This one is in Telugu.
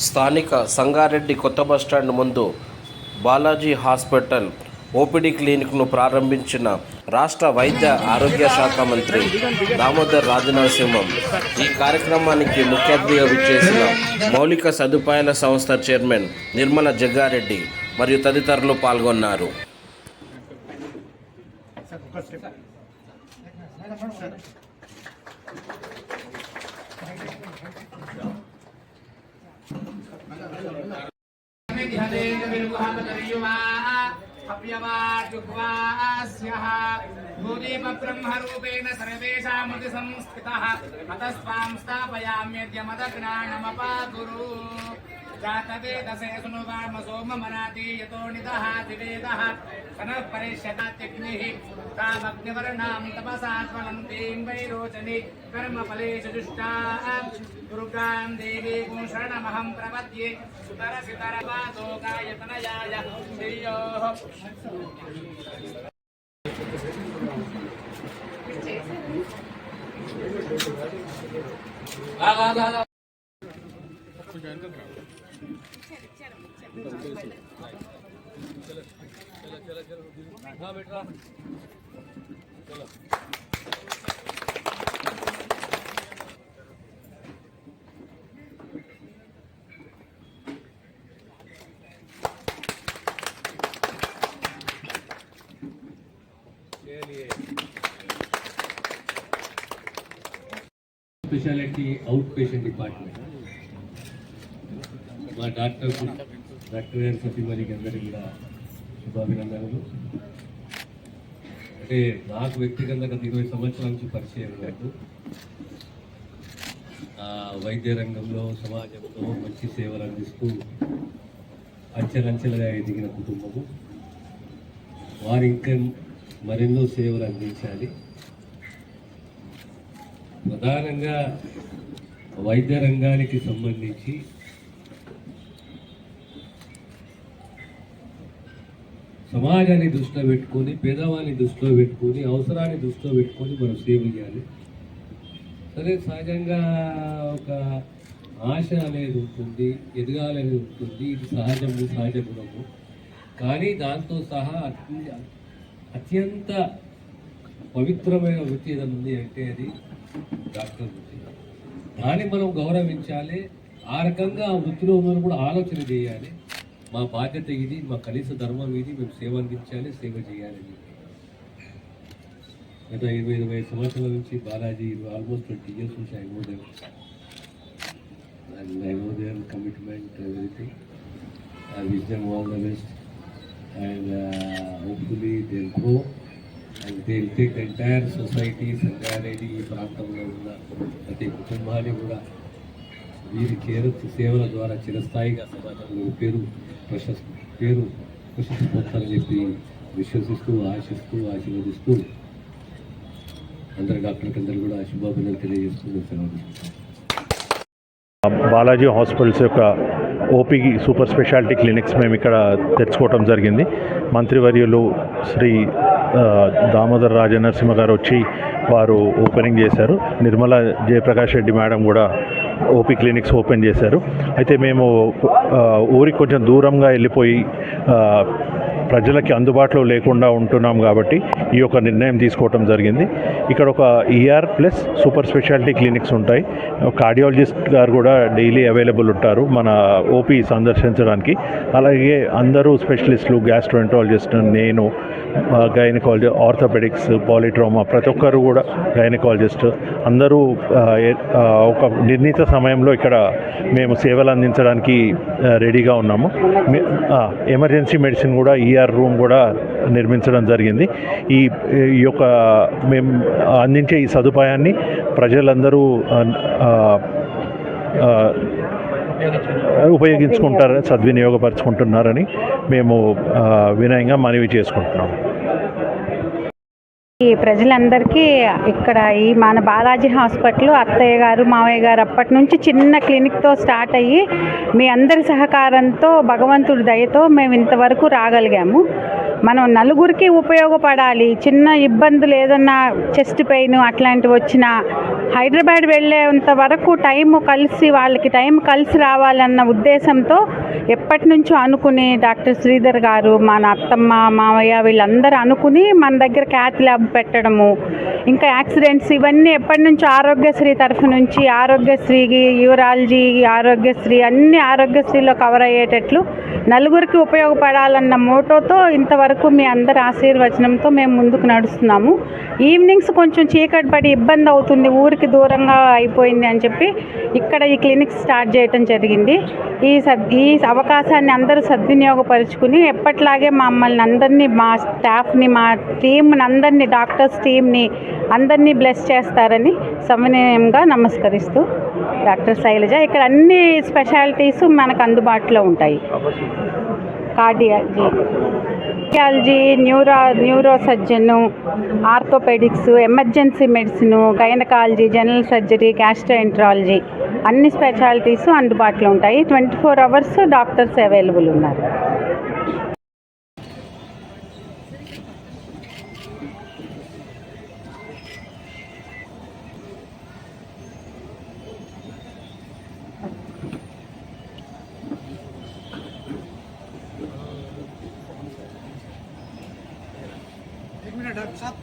స్థానిక సంగారెడ్డి కొత్త బస్టాండ్ ముందు బాలాజీ హాస్పిటల్ ఓపీడీ క్లినిక్ను ప్రారంభించిన రాష్ట్ర వైద్య ఆరోగ్య శాఖ మంత్రి దామోదర్ రాజనరసింహం ఈ కార్యక్రమానికి ముఖ్య అతిథిగా విచ్చేసిన మౌలిక సదుపాయాల సంస్థ చైర్మన్ నిర్మల జగ్గారెడ్డి మరియు తదితరులు పాల్గొన్నారు. ब्रह्मरूपेण सर्वेषामति संस्थितः अतस्त्वां स्थापयाम्यद्यमदग्नानमपाकुरु जातवेदसे सुनुवाम सोममनाति यतो निदः दिवेदः सनः परिष्यतात्यग्निः तामग्निवर्णां तपसा ज्वलन्तीं वैरोचनि कर्मफलेषु जुष्टाः दुर्गां देवीं शरणमहं प्रपद्ये सुतरसितरवादोकायतनयाय श्रेयोः స్పెషాలిటీ అవుట్ పేషెంట్ డిపార్ట్మెంట్ మా డాక్టర్ గారు సతీమణికి అందరికీ కూడా శుభాభినందనలు. అంటే నాకు వ్యక్తిగతంగా 20 సంవత్సరాల నుంచి పరిచయం కాదు. వైద్య రంగంలో సమాజంలో మంచి సేవలు అందిస్తూ అంచెలంచెలుగా ఎదిగిన కుటుంబము. వారు ఇంకా మరెన్నో సేవలు అందించాలి. ప్రధానంగా వైద్య రంగానికి సంబంధించి సమాజాన్ని దృష్టిలో పెట్టుకొని, పేదవాన్ని దృష్టిలో పెట్టుకొని, అవసరాన్ని దృష్టిలో పెట్టుకొని మనం సేవ చేయాలి. సరే, సహజంగా ఒక ఆశ అనేది ఉంటుంది, ఎదగాలనేది ఉంటుంది, ఇది సహజము, సహజ గుణము. కానీ దాంతో సహా అత్యంత పవిత్రమైన వృత్తి ఏదైనా ఉంది అంటే అది డాక్టర్ వృత్తి. దాన్ని మనం గౌరవించాలి. ఆ రకంగా ఆ వృత్తిలో ఉన్న కూడా ఆలోచన చేయాలి. మా బాధ్యత ఇది, మా కనీస ధర్మం ఇది, మేము సేవ అందించాలి, సేవ చేయాలి. గత 20 సంవత్సరాల నుంచి బాలాజీ ఆల్మోస్ట్ 20 years నుంచి I know their commitment, everything. I wish them all the best and hopefully they'll grow and they'll take the entire society, Sangareddy ఈ ప్రాంతంలో ఉన్న ప్రతి కుటుంబాన్ని కూడా వీరి సేవల ద్వారా చిరస్థాయిగా సమాజంలో పేరు ప్రశస్తిపోతారని చెప్పి విశ్వసిస్తూ, ఆశిస్తూ, ఆశీర్వదిస్తూ అందరి డాక్టర్కి అందరూ కూడా శుభాభినందనలు తెలియజేస్తూ సెలవు. బాలాజీ హాస్పిటల్స్ యొక్క ఓపీ సూపర్ స్పెషాలిటీ క్లినిక్స్ మేము ఇక్కడ తెచ్చుకోవటం జరిగింది. మంత్రివర్యులు శ్రీ దామోదర్ రాజనరసింహ గారు వచ్చి వారు ఓపెనింగ్ చేశారు. నిర్మల జయప్రకాష్ రెడ్డి మేడం కూడా ఓపీ క్లినిక్స్ ఓపెన్ చేశారు. అయితే మేము ఊరికి కొంచెం దూరంగా వెళ్ళిపోయి ప్రజలకి అందుబాటులో లేకుండా ఉంటున్నాం కాబట్టి ఈ యొక్క నిర్ణయం తీసుకోవటం జరిగింది. ఇక్కడ ఒక ER plus super speciality clinics ఉంటాయి. కార్డియాలజిస్ట్ గారు కూడా డైలీ అవైలబుల్ ఉంటారు మన ఓపీ సందర్శించడానికి. అలాగే అందరూ స్పెషలిస్టులు, గ్యాస్ట్రోఎంట్రాలజిస్ట్, నేను, గైనకాలజీ, ఆర్థోపెడిక్స్, పాలిట్రామా, ప్రతి ఒక్కరు కూడా గైనకాలజిస్ట్ అందరూ ఒక నిర్ణీత సమయంలో ఇక్కడ మేము సేవలు అందించడానికి రెడీగా ఉన్నాము. ఎమర్జెన్సీ మెడిసిన్ కూడా ER రూమ్ కూడా నిర్మించడం జరిగింది. ఈ యొక్క మేము అందించే ఈ సదుపాయాన్ని ప్రజలందరూ ఉపయోగించుకుంటారని, సద్వినియోగపరుచుకుంటున్నారని మేము వినయంగా మనవి చేసుకుంటున్నాము. ఈ ప్రజలందరికీ ఇక్కడ ఈ మన బాలాజీ హాస్పిటల్ అత్తయ్య గారు, మావయ్య గారు అప్పటి నుంచి చిన్న క్లినిక్తో స్టార్ట్ అయ్యి మీ అందరి సహకారంతో, భగవంతుడి దయతో మేము ఇంతవరకు రాగలిగాము. మనం నలుగురికి ఉపయోగపడాలి. చిన్న ఇబ్బందులు ఏదన్నా చెస్ట్ పెయిన్ అట్లాంటివి వచ్చినా హైదరాబాద్ వెళ్ళేంత వరకు వాళ్ళకి టైం కలిసి రావాలన్న ఉద్దేశంతో ఎప్పటి నుంచో అనుకుని డాక్టర్ శ్రీధర్ గారు, మన అత్తమ్మ, మామయ్య వీళ్ళందరూ అనుకుని మన దగ్గర క్యాత్ ల్యాబ్ పెట్టడము, ఇంకా యాక్సిడెంట్స్ ఇవన్నీ ఎప్పటి నుంచో ఆరోగ్యశ్రీ తరఫు నుంచి ఆరోగ్యశ్రీకి యూరాలజీ, ఆరోగ్యశ్రీ అన్ని ఆరోగ్యశ్రీలో కవర్ అయ్యేటట్లు నలుగురికి ఉపయోగపడాలన్న మోటోతో ఇంతవరకు మీ అందరి ఆశీర్వచనంతో మేము ముందుకు నడుస్తున్నాము. ఈవినింగ్స్ కొంచెం చీకటి పడి ఇబ్బంది అవుతుంది, ఊరికి దూరంగా అయిపోయింది అని చెప్పి ఇక్కడ ఈ క్లినిక్ స్టార్ట్ చేయడం జరిగింది. ఈ అవకాశాన్ని అందరూ సద్వినియోగపరుచుకుని ఎప్పట్లాగే మమ్మల్ని అందరినీ, మా స్టాఫ్ని, మా టీంని అందరినీ, డాక్టర్స్ టీంని అందరినీ బ్లెస్ చేస్తారని సమన్వయంగా నమస్కరిస్తూ డాక్టర్ శైలజ. ఇక్కడ అన్ని స్పెషాలిటీస్ మనకు అందుబాటులో ఉంటాయి. Cardiology, neuro surgeon, orthopaedics, emergency medicine, gynaecology, general surgery, gastroenterology అన్ని స్పెషాలిటీస్ అందుబాటులో ఉంటాయి. 24 hours డాక్టర్స్ అవైలబుల్ ఉన్నారు. एक मिनट डॉक्टर साहब